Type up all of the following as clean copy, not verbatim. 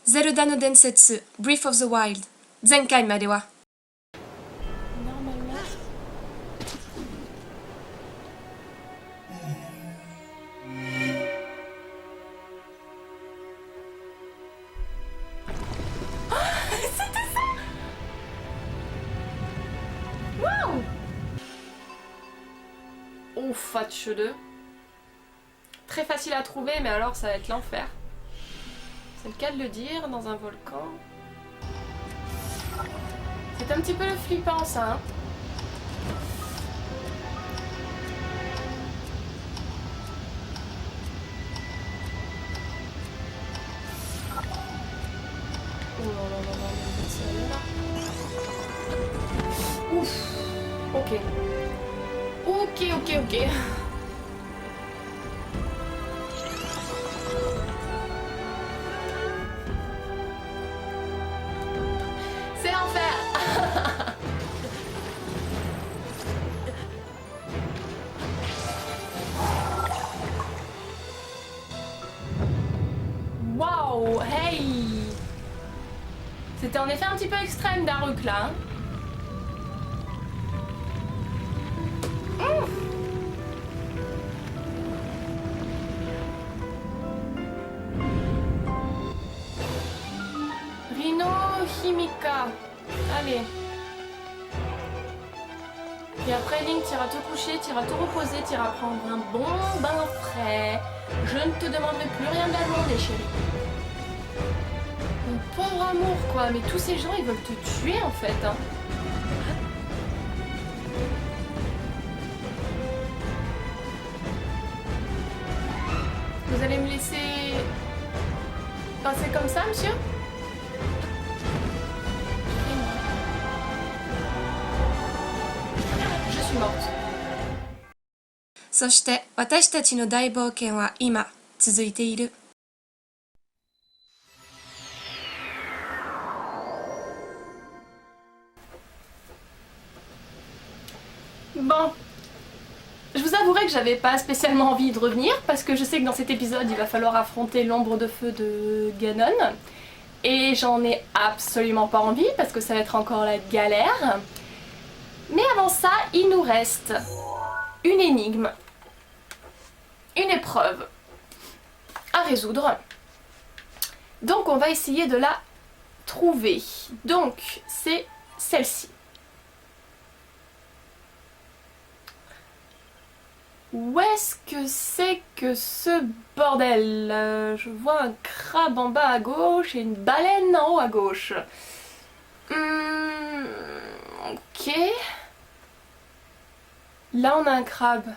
ゼルダの伝説 Breath of the Wild 前回までは Normalement. C'était ça. Waouh. Oh, fat cheveux. Très facile à trouver, mais alors ça va être l'enfer. C'est le cas de le dire, dans un volcan. C'est un petit peu flippant ça, hein. Oh là là là là, mais sérieux là. Ouf. Ok. Ok, ok, ok. C'est l'enfer. Waouh, hey. C'était en effet un petit peu extrême Daruk là. Hein. Rhino Himika. Allez. Et après Link, t'iras te coucher, t'iras te reposer, t'iras prendre un bon bain frais. Je ne te demanderai plus rien de la journée, chérie. Mon pauvre amour, quoi. Mais tous ces gens, ils veulent te tuer, en fait. Hein. Vous allez me laisser passer comme ça, monsieur? Je suis morte. そして私たちの大冒険は今続いている Bon. Je vous avouerai que j'avais pas spécialement envie de revenir parce que je sais que dans cet épisode il va falloir affronter l'ombre de feu de Ganon et j'en ai absolument pas envie parce que ça va être encore la galère. Mais avant ça, il nous reste une énigme, une épreuve à résoudre. Donc on va essayer de la trouver. Donc c'est celle-ci. Où est-ce que c'est que ce bordel? Je vois un crabe en bas à gauche et une baleine en haut à gauche. Ok. Là on a un crabe.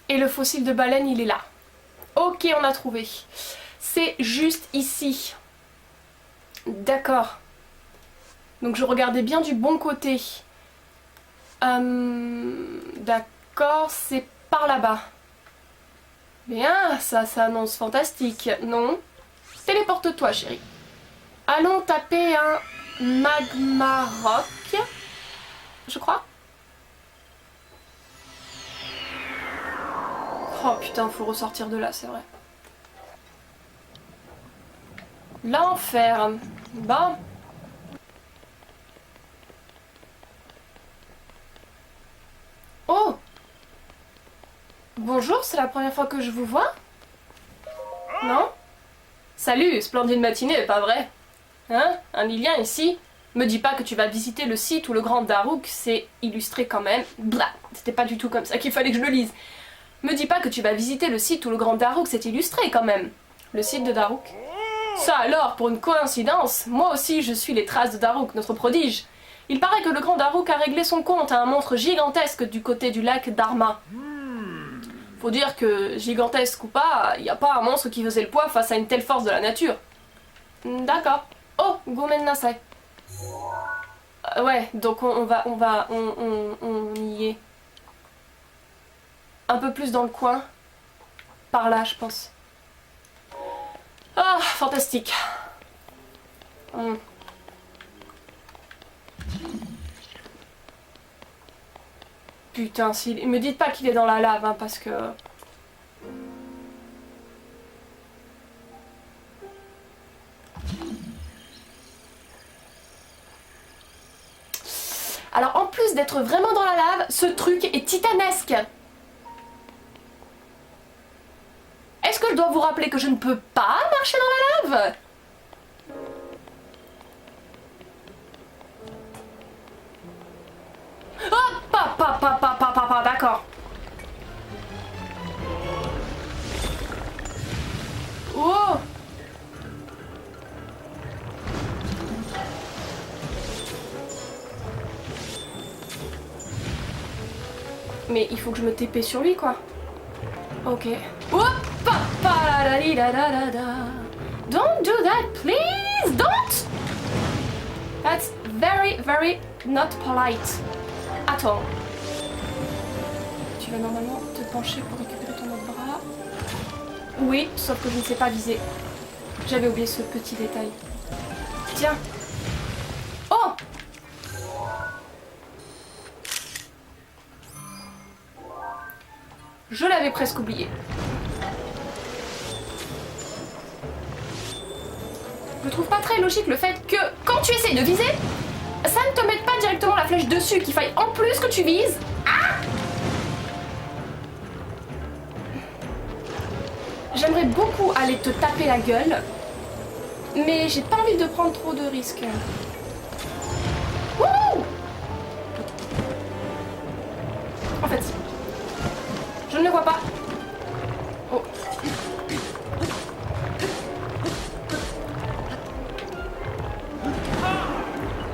Et le fossile de baleine il est là. Ok, on a trouvé. C'est juste ici. D'accord. Donc je regardais bien du bon côté. D'accord, c'est par là-bas. Bien, ça annonce fantastique, non? Téléporte-toi, chérie. Allons taper un magma rock, je crois. Oh putain, faut ressortir de là, c'est vrai. L'enfer. Bon. Oh! Bonjour, c'est la première fois que je vous vois? Non? Salut, splendide matinée, pas vrai? Hein? Un Lilien ici? Me dis pas que tu vas visiter le site où le grand Daruk s'est illustré quand même. Blah! C'était pas du tout comme ça qu'il fallait que je le lise. Me dis pas que tu vas visiter le site où le grand Daruk s'est illustré quand même. Le site de Daruk? Ça alors, pour une coïncidence, moi aussi je suis les traces de Daruk, notre prodige. Il paraît que le grand Daruk a réglé son compte à un monstre gigantesque du côté du lac Dharma. Faut dire que, gigantesque ou pas, il n'y a pas un monstre qui faisait le poids face à une telle force de la nature. D'accord. Oh, gomen nasai. Ouais, donc on y est. Un peu plus dans le coin. Par là, je pense. Ah, fantastique. Putain, me dites pas qu'il est dans la lave, hein, parce que... Alors en plus d'être vraiment dans la lave, ce truc est titanesque. Est-ce que je dois vous rappeler que je ne peux pas marcher dans la lave? Oh, papa, d'accord. Oh. Mais il faut que je me TP sur lui, quoi. Ok. Oh, papa, la li da da da da. Don't do that, please. Don't. That's very, very not polite. At all. Tu vas normalement te pencher pour récupérer ton autre bras. Oui, sauf que je ne sais pas viser. J'avais oublié ce petit détail. Tiens. Oh! Je l'avais presque oublié. Je trouve pas très logique le fait que quand tu essayes de viser, ça ne te mette pas directement la flèche dessus, qu'il faille en plus que tu vises. Ah! J'aimerais beaucoup aller te taper la gueule, mais j'ai pas envie de prendre trop de risques. Wouh! En fait, je ne le vois pas. Oh.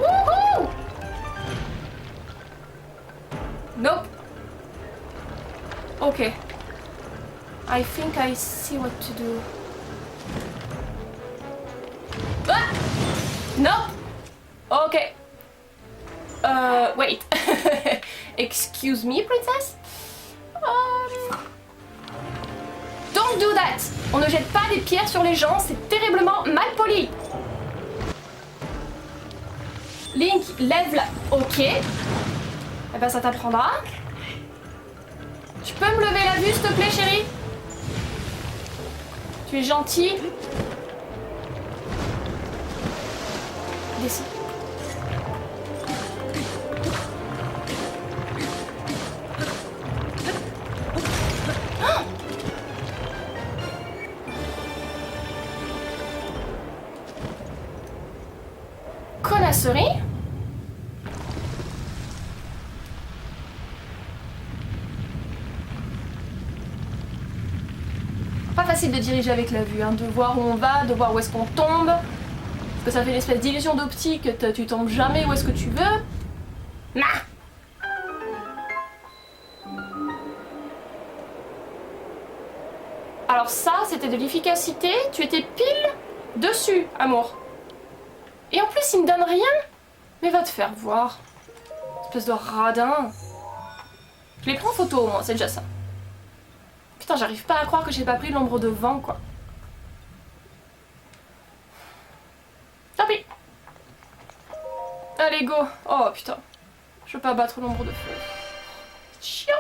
Wouhou! Nope. Okay. I think I see what to do. Ah! Nope. Okay. Wait. Excuse me, princess? Don't do that! On ne jette pas des pierres sur les gens, c'est terriblement mal poli. Link, lève la... Ok. Eh ben ça t'apprendra. Tu peux me lever la vue, s'il te plaît, chérie? Tu es gentil. Descends. Connasserie. Pas facile de diriger avec la vue, hein, de voir où on va, de voir où est-ce qu'on tombe. Parce que ça fait une espèce d'illusion d'optique, tu tombes jamais où est-ce que tu veux. Nah. Alors ça, c'était de l'efficacité, tu étais pile dessus, amour. Et en plus, il me donne rien. Mais va te faire voir. Espèce de radin. Je les prends en photo au moins, c'est déjà ça. Putain, j'arrive pas à croire que j'ai pas pris l'ombre de vent, quoi. Tant pis. Allez, go. Oh, putain. Je veux pas battre l'ombre de feu. Chiant.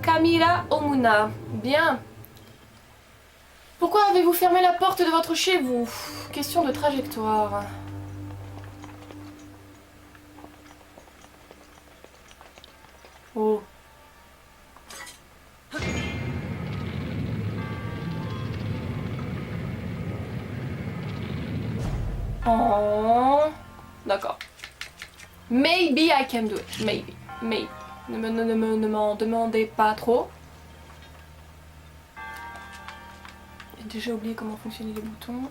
Camila Omuna. Bien. Pourquoi avez-vous fermé la porte de votre chez vous? Question de trajectoire. Oh. Oh. D'accord. Maybe I can do it. Maybe. Maybe. Ne m'en demandez pas trop. J'ai déjà oublié comment fonctionnaient les boutons.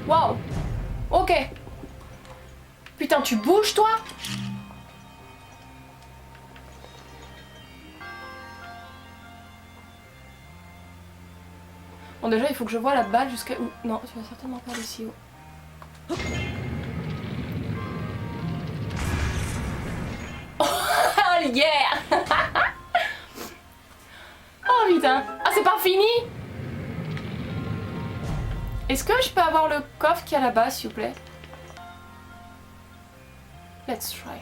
Waouh. Ok. Putain, tu bouges toi? Bon, déjà, il faut que je vois la balle jusqu'à où. Non, tu vas certainement pas d'ici haut. Oh yeah. Oh putain. Ah, fini? Est-ce que je peux avoir le coffre qui est là-bas, s'il vous plaît? Let's try.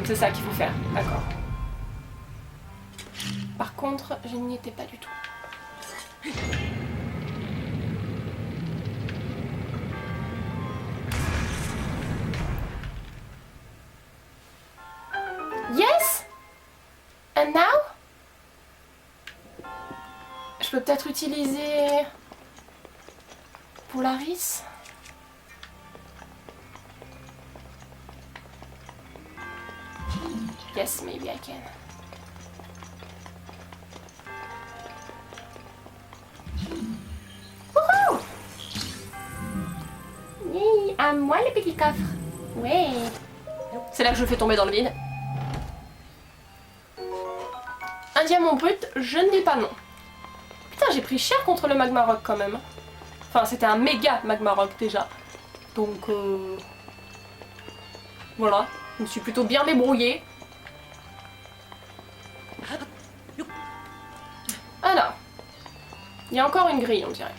C'est ça qu'il faut faire, d'accord. Par contre, je n'y étais pas du tout. Yes! And now? Je peux peut-être utiliser Polaris? Yes, maybe I can. Wouhou! Oui, à moi le petit coffre. Ouais. C'est là que je fais tomber dans le vide. Un diamant brut, je ne dis pas non. Putain, j'ai pris cher contre le magma rock quand même. Enfin, c'était un méga magma rock déjà. Donc, voilà. Je me suis plutôt bien débrouillée. Alors, il y a encore une grille, on dirait.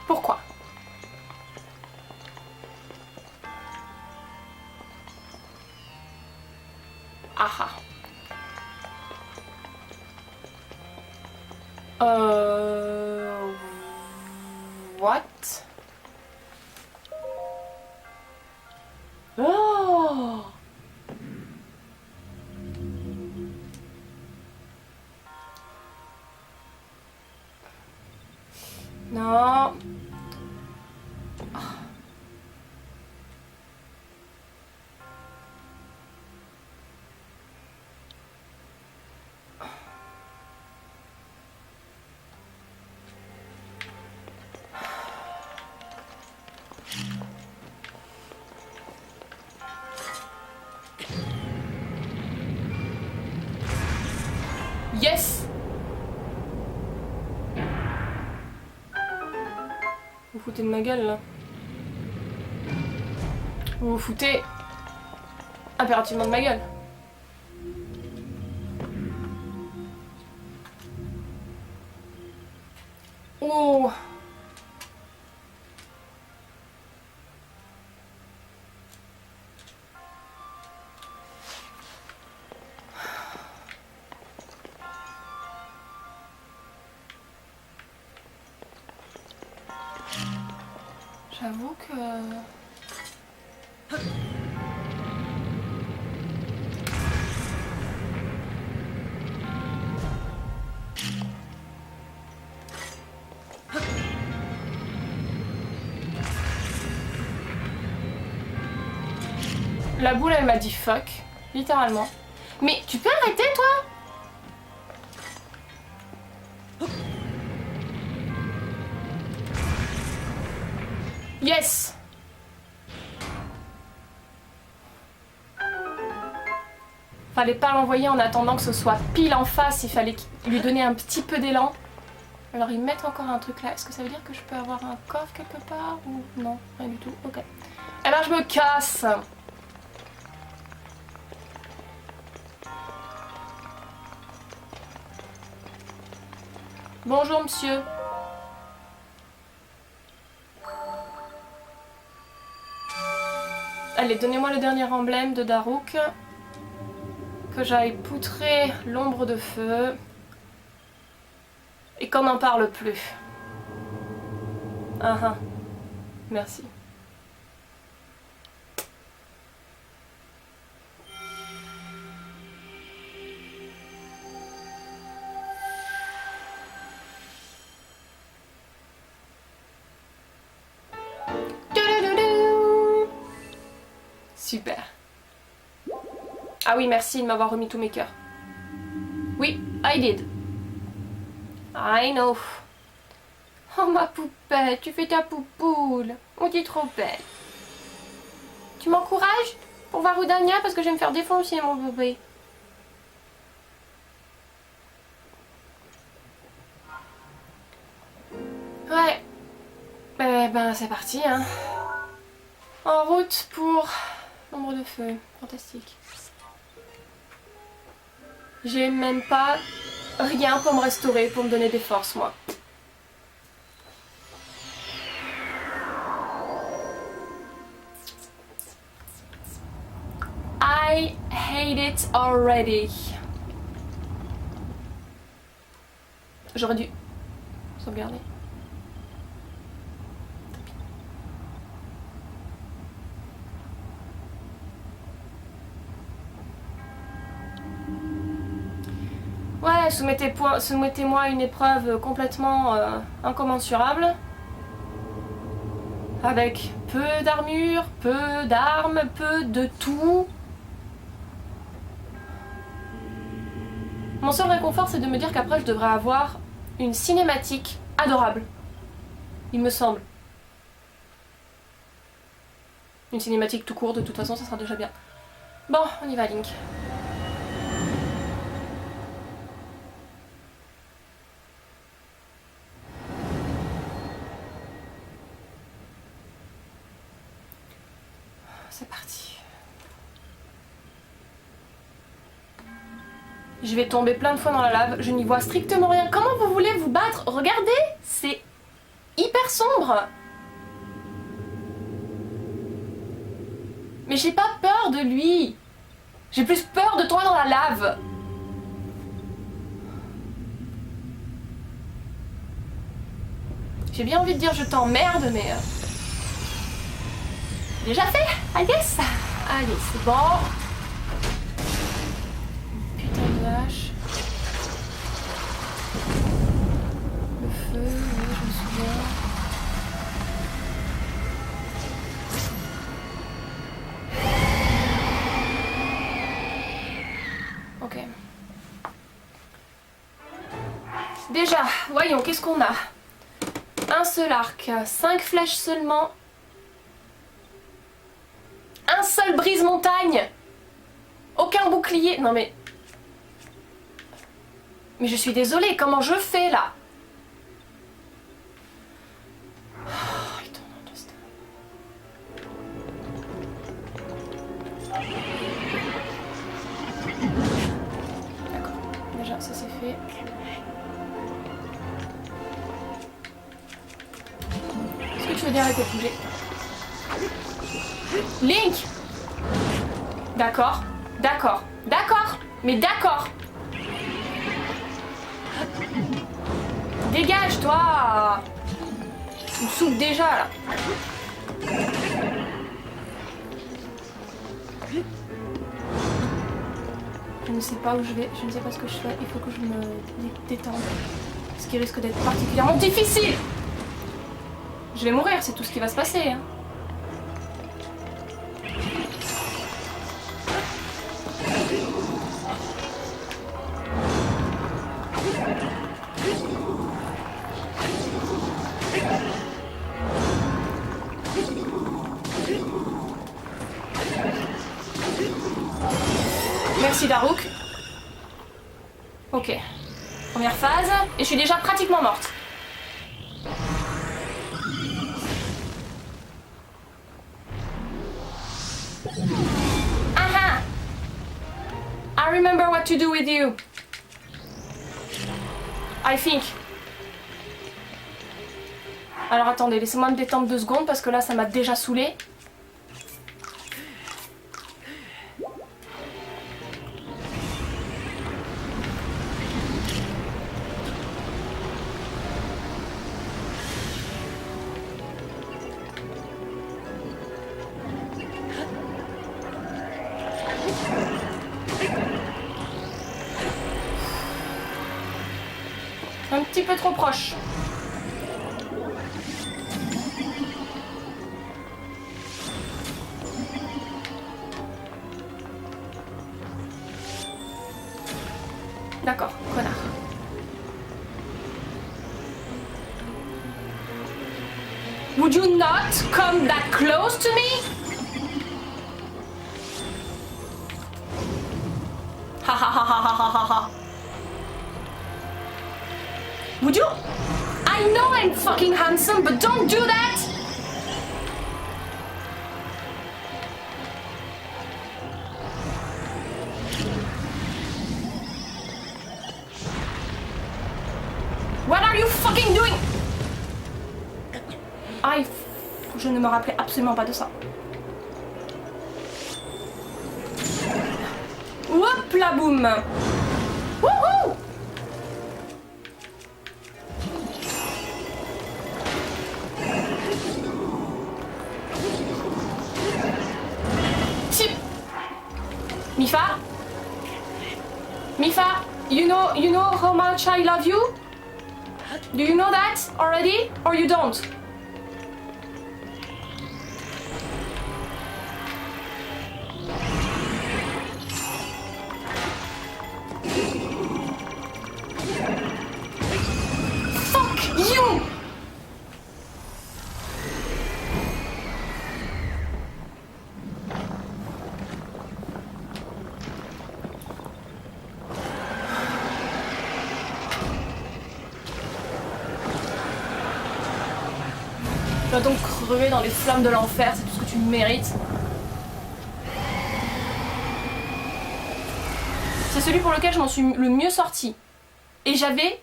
Pourquoi? Ah ah. What? Oh! Non. Yes! Vous foutez de ma gueule là. Vous vous foutez impérativement de ma gueule. Oh! J'avoue que... La boule, elle m'a dit fuck, littéralement. Mais tu peux arrêter, toi? Yes! Fallait pas l'envoyer en attendant que ce soit pile en face, il fallait lui donner un petit peu d'élan. Alors ils mettent encore un truc là, est-ce que ça veut dire que je peux avoir un coffre quelque part ou non? Rien du tout, ok. Eh ben je me casse! Bonjour monsieur. Allez, donnez-moi le dernier emblème de Daruk. Que j'aille poutrer l'ombre de feu. Et qu'on n'en parle plus. Ah ah. Merci. Super. Ah oui, merci de m'avoir remis tous mes cœurs. Oui, I did. I know. Oh ma poupette, tu fais ta poupoule. On dit trop belle. Tu m'encourages pour Varudania parce que je vais me faire défoncer mon bébé. Ouais. Ben c'est parti, hein. En route pour l'ombre de feu. Fantastique. J'ai même pas rien pour me restaurer, pour me donner des forces, moi. I hate it already. J'aurais dû sauvegarder. Ouais, soumettez-moi une épreuve complètement incommensurable. Avec peu d'armure, peu d'armes, peu de tout. Mon seul réconfort, c'est de me dire qu'après, je devrais avoir une cinématique adorable. Il me semble. Une cinématique tout court, de toute façon, ça sera déjà bien. Bon, on y va, Link. C'est parti. Je vais tomber plein de fois dans la lave, je n'y vois strictement rien. Comment vous voulez vous battre? Regardez, c'est hyper sombre. Mais j'ai pas peur de lui. J'ai plus peur de tomber dans la lave. J'ai bien envie de dire je t'emmerde, mais... Déjà fait, I guess. Allez, c'est bon. Putain de vache. Le feu, oui, je me souviens. Ok. Déjà, voyons, qu'est-ce qu'on a? Un seul arc, 5 flèches seulement. Un seul brise-montagne. Aucun bouclier. Non mais... Mais je suis désolée, comment je fais là? Oh, I don't understand. D'accord, déjà ça c'est fait. Est-ce que tu veux dire arrêter de bouger? Link! D'accord, d'accord, d'accord, mais d'accord! Dégage, toi! Tu me saoules déjà, là! Je ne sais pas où je vais, je ne sais pas ce que je fais, il faut que je me détende. Ce qui risque d'être particulièrement difficile! Je vais mourir, c'est tout ce qui va se passer, hein. Merci Daruk. Ok. Première phase, et je suis déjà pratiquement morte. Aha! I remember what to do with you. I think. Alors attendez, laissez-moi me détendre 2 secondes parce que là ça m'a déjà saoulé. Un petit peu trop proche. D'accord, connard. Would you not come that close to me? Ha ha ha ha ha ha ha. Would you? I I know I'm fucking handsome, but don't do that! What are you fucking doing? Je ne me rappelais absolument pas de ça. Hop la boum! Wouhou! Mifa? Mifa, you know how much I love you? Do you know that already? Or you don't? Fuck you! Tu vas donc crever dans les flammes de l'enfer, c'est tout ce que tu mérites. C'est celui pour lequel je m'en suis le mieux sorti. Et j'avais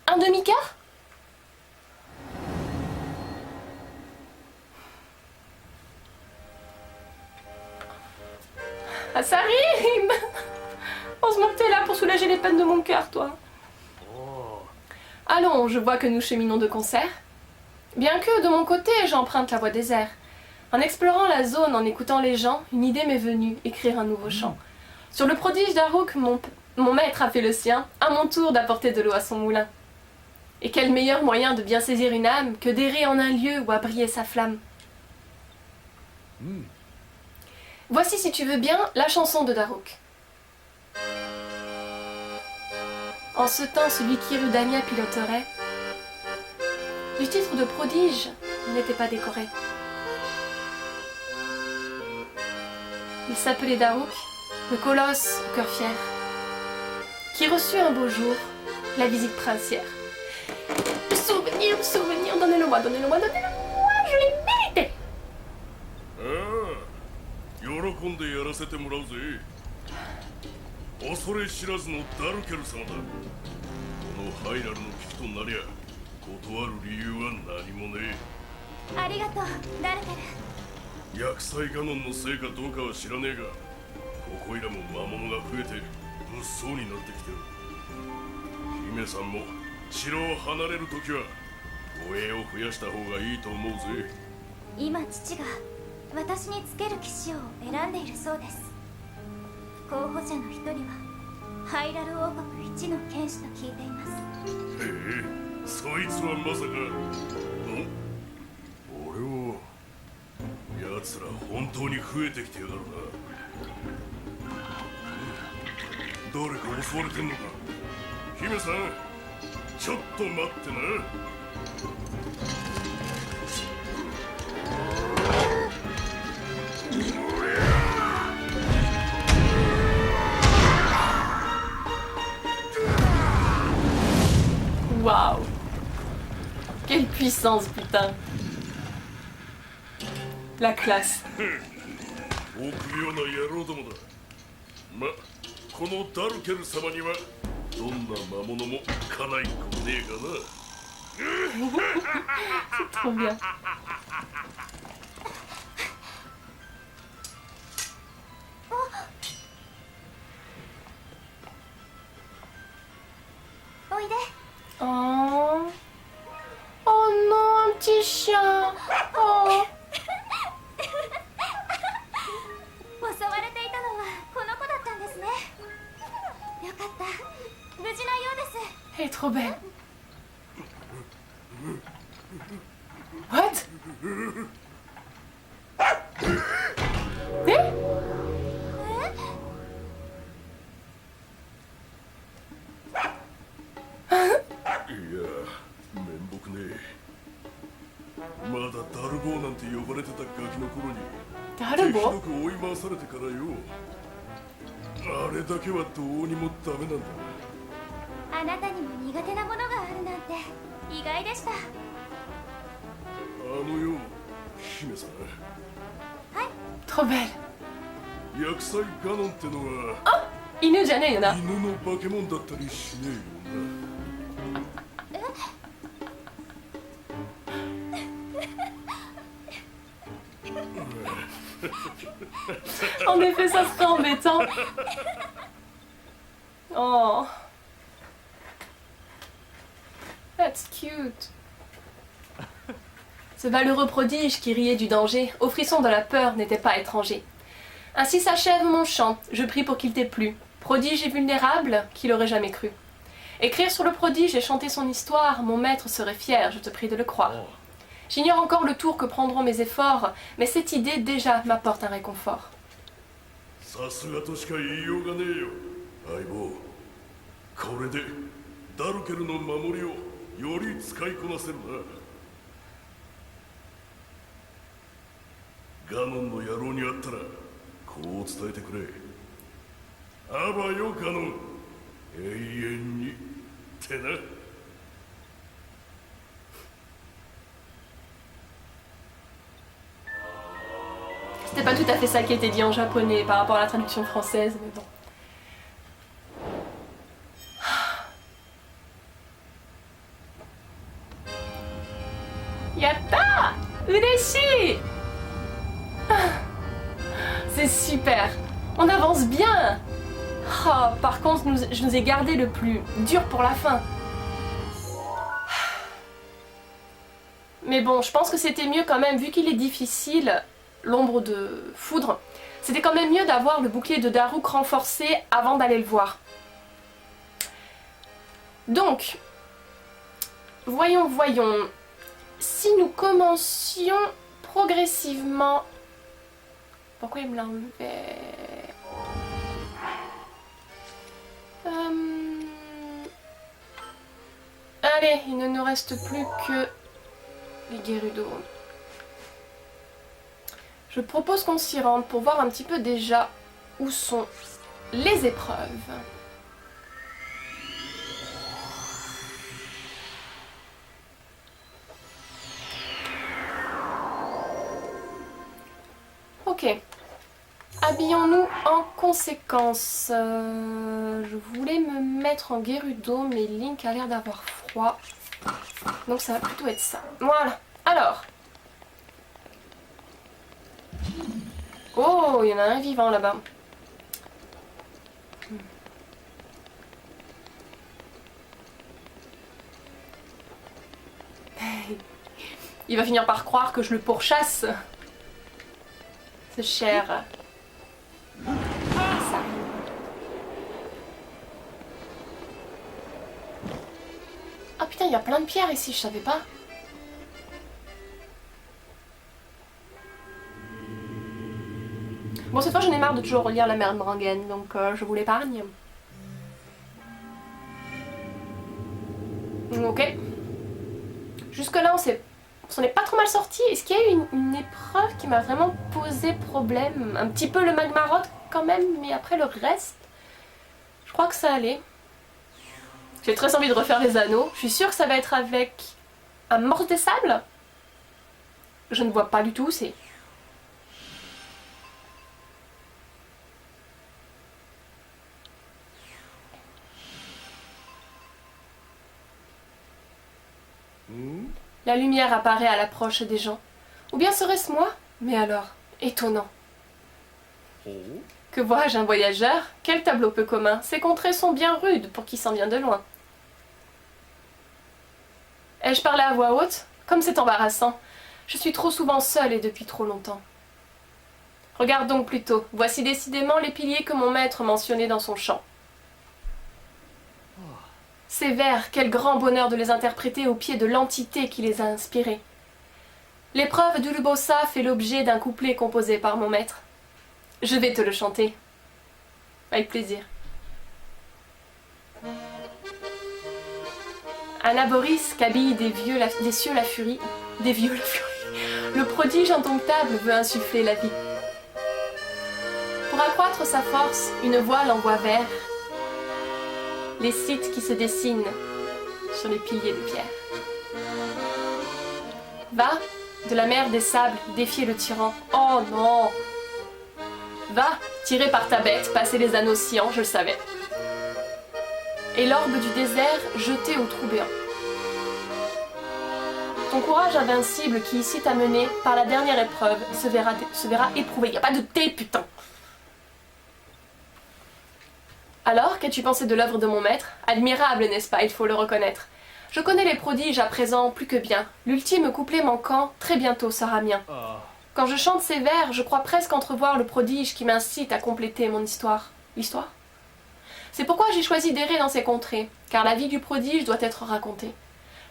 un demi-quart. Ah, ça rime! Heureusement que t'es là pour soulager les peines de mon cœur, toi. Allons, je vois que nous cheminons de concert. Bien que, de mon côté, j'emprunte la voie des airs. En explorant la zone, en écoutant les gens, une idée m'est venue, écrire un nouveau chant. Sur le prodige d'Aruk, mon maître a fait le sien, à mon tour d'apporter de l'eau à son moulin. Et quel meilleur moyen de bien saisir une âme que d'errer en un lieu où a brillé sa flamme. Voici, si tu veux bien, la chanson de Daruk. En ce temps, celui qui Rudania piloterait, du titre de prodige, n'était pas décoré. Il s'appelait Daruk, le colosse au cœur fier, qui reçut un beau jour la visite princière. Le souvenir, donnez-le-moi, donnez-le-moi, donnez-le-moi, je l'ai mérité. 喜んでやらせてもらうぜ。恐れ知らずのダルケル様だ。このハイラルの危機となりゃ断る理由は何もねえ。ありがとう、ダルケル。厄災ガノンのせいかどうかは知らねえが、ここいらも魔物が増えて物騒になってきてる。姫さんも城を離れるときは護衛を増やした方がいいと思うぜ。今父が私につける騎士を選んでいるそうです。候補者の一人はハイラル王国一の剣士と聞いています。へえ、そいつはまさか。俺を奴ら本当に増えてきてやがるな。誰か襲われてんのか。姫さん、ちょっと待ってな。Waouh! Quelle puissance, putain! La classe. 臆病な野郎どもだ。ま、このダルケル様にはどんな魔物もかないっこねえかな。C'est trop bien. おいで。Oh. Oh non, un petit chien. Oh. 襲われていたのはこの子だったんですね。よかった、無事なようです。 Elle est trop belle. What? Eh? いや、面目ねえ。まだダルボーなんて呼ばれてたガキの頃にひど Darbo? く追い回されてからよ。あれだけはどうにもダメなんだ。あなたにも苦手なものがあるなんて意外でした。よ、姫さん。Trop belle. 薬剤ガノンってのは犬じゃねえよな。犬の化け物だったりしねえよな。 En effet, ça serait embêtant. Oh. That's cute. Ce valeureux prodige qui riait du danger, au frisson de la peur, n'était pas étranger. Ainsi s'achève mon chant, je prie pour qu'il t'ait plu. Prodige et vulnérable, qui l'aurait jamais cru. Écrire sur le prodige et chanter son histoire, mon maître serait fier, je te prie de le croire. J'ignore encore le tour que prendront mes efforts, mais cette idée déjà m'apporte un réconfort. さすがとしか言いようがねえよ、相棒。これでダルケルの守りをより使いこなせるな。ガノンの野郎に会ったらこう伝えてくれ。あばよガノン、永遠にってな。 C'était pas tout à fait ça qui était dit en japonais par rapport à la traduction française, mais bon. Yatta! Ureshi! C'est super! On avance bien! Oh, par contre, je nous ai gardé le plus dur pour la fin. Mais bon, je pense que c'était mieux quand même, vu qu'il est difficile, l'ombre de foudre, c'était quand même mieux d'avoir le bouclier de Daruk renforcé avant d'aller le voir. Donc, voyons. Si nous commencions progressivement... Pourquoi il me l'a enlevé? Allez, il ne nous reste plus que les Gerudo. Je propose qu'on s'y rende pour voir un petit peu déjà où sont les épreuves. Ok. Habillons-nous en conséquence. Je voulais me mettre en Gerudo, mais Link a l'air d'avoir froid. Donc ça va plutôt être ça. Voilà. Alors. Oh, il y en a un vivant là-bas. Il va finir par croire que je le pourchasse. Ce cher. Ça. Ah putain, il y a plein de pierres ici, je savais pas. Bon, cette fois j'en ai marre de toujours relire la mère de Brangen, donc je vous l'épargne. Ok. Jusque-là, on s'en est pas trop mal sorti. Est-ce qu'il y a eu une épreuve qui m'a vraiment posé problème? Un petit peu le Magmarot quand même, mais après le reste, je crois que ça allait. J'ai très envie de refaire les anneaux. Je suis sûre que ça va être avec un morse des sables. Je ne vois pas du tout où c'est. La lumière apparaît à l'approche des gens. Ou bien serait-ce moi? Mais alors, étonnant. Que vois-je, un voyageur? Quel tableau peu commun. Ces contrées sont bien rudes pour qui s'en vient de loin. Ai-je parlé à voix haute? Comme c'est embarrassant. Je suis trop souvent seule et depuis trop longtemps. Regarde donc plutôt. Voici décidément les piliers que mon maître mentionnait dans son chant. Ces vers, quel grand bonheur de les interpréter au pied de l'entité qui les a inspirés. L'épreuve d'Ulubosa fait l'objet d'un couplet composé par mon maître. Je vais te le chanter. Avec plaisir. Anaboris qu'habille des cieux la furie. Des vieux la furie. Le prodige indomptable veut insuffler la vie. Pour accroître sa force, une voile envoie vers les sites qui se dessinent sur les piliers de pierre. Va, de la mer des sables, défier le tyran. Oh non! Va, tiré par ta bête, passer les anneaux sciants, je le savais. Et l'orbe du désert jeté au trou béant. Ton courage invincible qui ici t'a mené par la dernière épreuve se verra éprouvé. Y a pas de thé, putain! Alors, qu'as-tu pensé de l'œuvre de mon maître? Admirable, n'est-ce pas? Il faut le reconnaître. Je connais les prodiges à présent plus que bien. L'ultime couplet manquant, très bientôt sera mien. Quand je chante ces vers, je crois presque entrevoir le prodige qui m'incite à compléter mon histoire. L'histoire? C'est pourquoi j'ai choisi d'errer dans ces contrées, car la vie du prodige doit être racontée.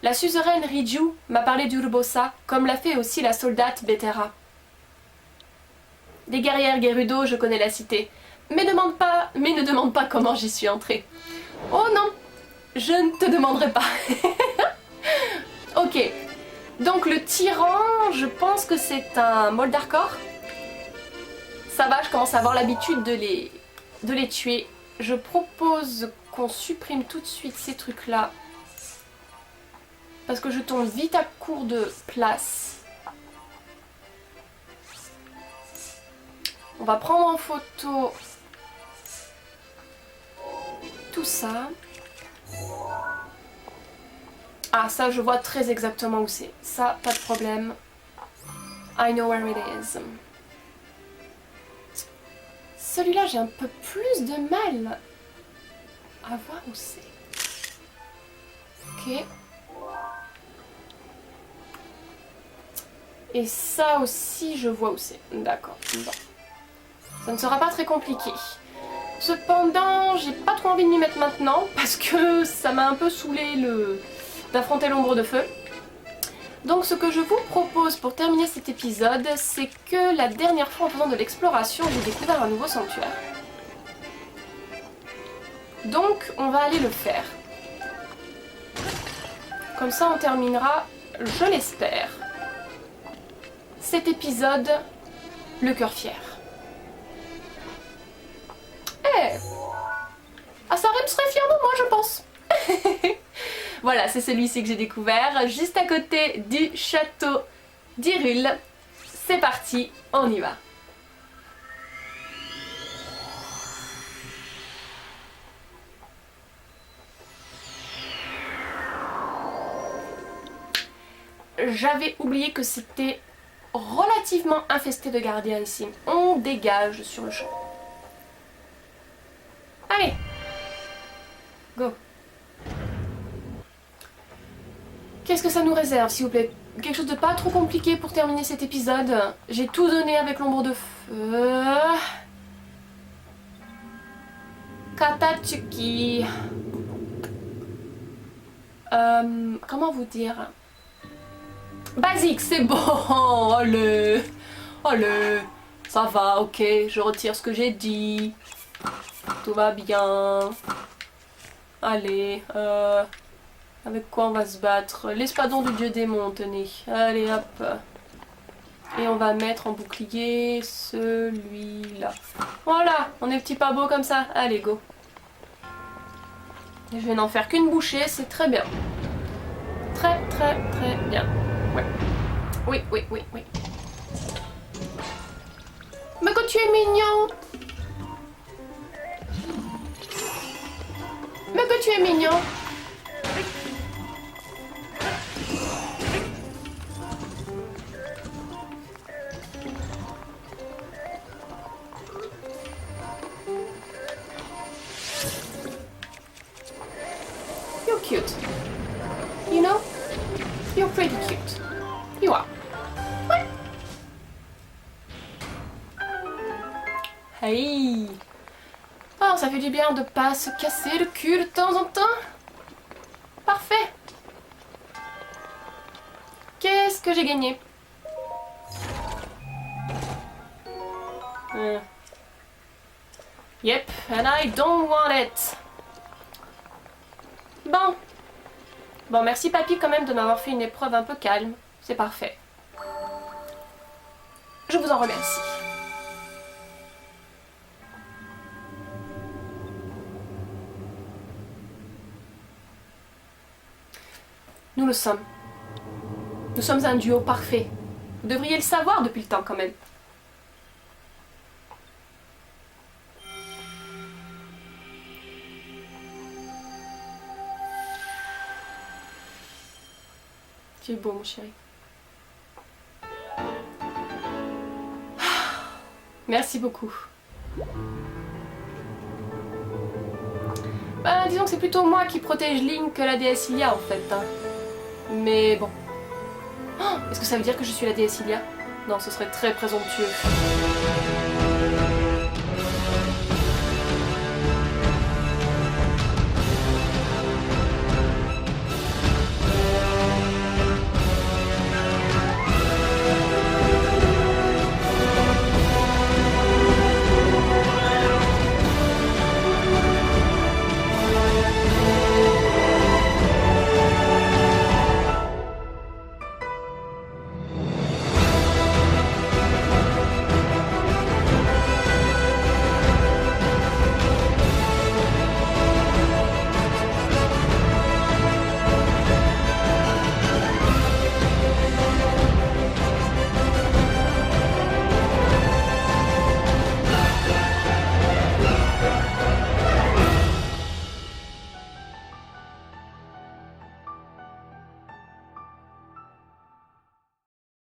La suzeraine Riju m'a parlé d'Urbosa, comme l'a fait aussi la soldate Betera. Des guerrières Gerudo, je connais la cité, mais ne demande pas comment j'y suis entrée. Oh non, je ne te demanderai pas. Ok, donc le tyran, je pense que c'est un Moldarkor. Ça va, je commence à avoir l'habitude de les tuer. Je propose qu'on supprime tout de suite ces trucs-là. Parce que je tombe vite à court de place. On va prendre en photo tout ça. Ah, ça, je vois très exactement où c'est. Ça, pas de problème. I know where it is. Celui-là, j'ai un peu plus de mal à voir où c'est. Ok. Et ça aussi, je vois où c'est. D'accord. Bon. Ça ne sera pas très compliqué. Cependant, j'ai pas trop envie de m'y mettre maintenant parce que ça m'a un peu saoulé d'affronter l'ombre de feu. Donc ce que je vous propose pour terminer cet épisode, c'est que la dernière fois en faisant de l'exploration, j'ai découvert un nouveau sanctuaire. Donc on va aller le faire. Comme ça on terminera, je l'espère, cet épisode le cœur fier. Asarim serait fier de moi, je pense. Voilà, c'est celui-ci que j'ai découvert, juste à côté du château d'Hyrule. C'est parti, on y va. J'avais oublié que c'était relativement infesté de gardiens ici. On dégage sur le champ. Allez, go. Qu'est-ce que ça nous réserve, s'il vous plaît? Quelque chose de pas trop compliqué pour terminer cet épisode. J'ai tout donné avec l'ombre de feu. Katatsuki. Comment vous dire? Basique, c'est bon. Allez. Allez. Ça va, ok. Je retire ce que j'ai dit. Tout va bien. Allez, avec quoi on va se battre? L'espadon du dieu démon, tenez. Allez, hop. Et on va mettre en bouclier celui-là. Voilà, on est petit pas beau comme ça. Allez, go. Et je vais n'en faire qu'une bouchée, c'est très bien. Très, très, très bien. Ouais. Oui, oui, oui, oui. Mais que tu es mignon! Mais que tu es mignon! You're cute. You know? You're pretty cute. You are. Ouais. Hey! Oh, ça fait du bien de pas se casser le cul de temps en temps. Parfait. Qu'est-ce que j'ai gagné? Yep, and I don't want it. Bon. Bon, merci papy quand même de m'avoir fait une épreuve un peu calme. C'est parfait. Je vous en remercie. Nous le sommes. Nous sommes un duo parfait. Vous devriez le savoir depuis le temps quand même. Tu es beau, mon chéri. Merci beaucoup. Bah, disons que c'est plutôt moi qui protège Link que la déesse Ilia en fait. Hein. Mais bon. Oh, est-ce que ça veut dire que je suis la déesse Ilia? Non, ce serait très présomptueux.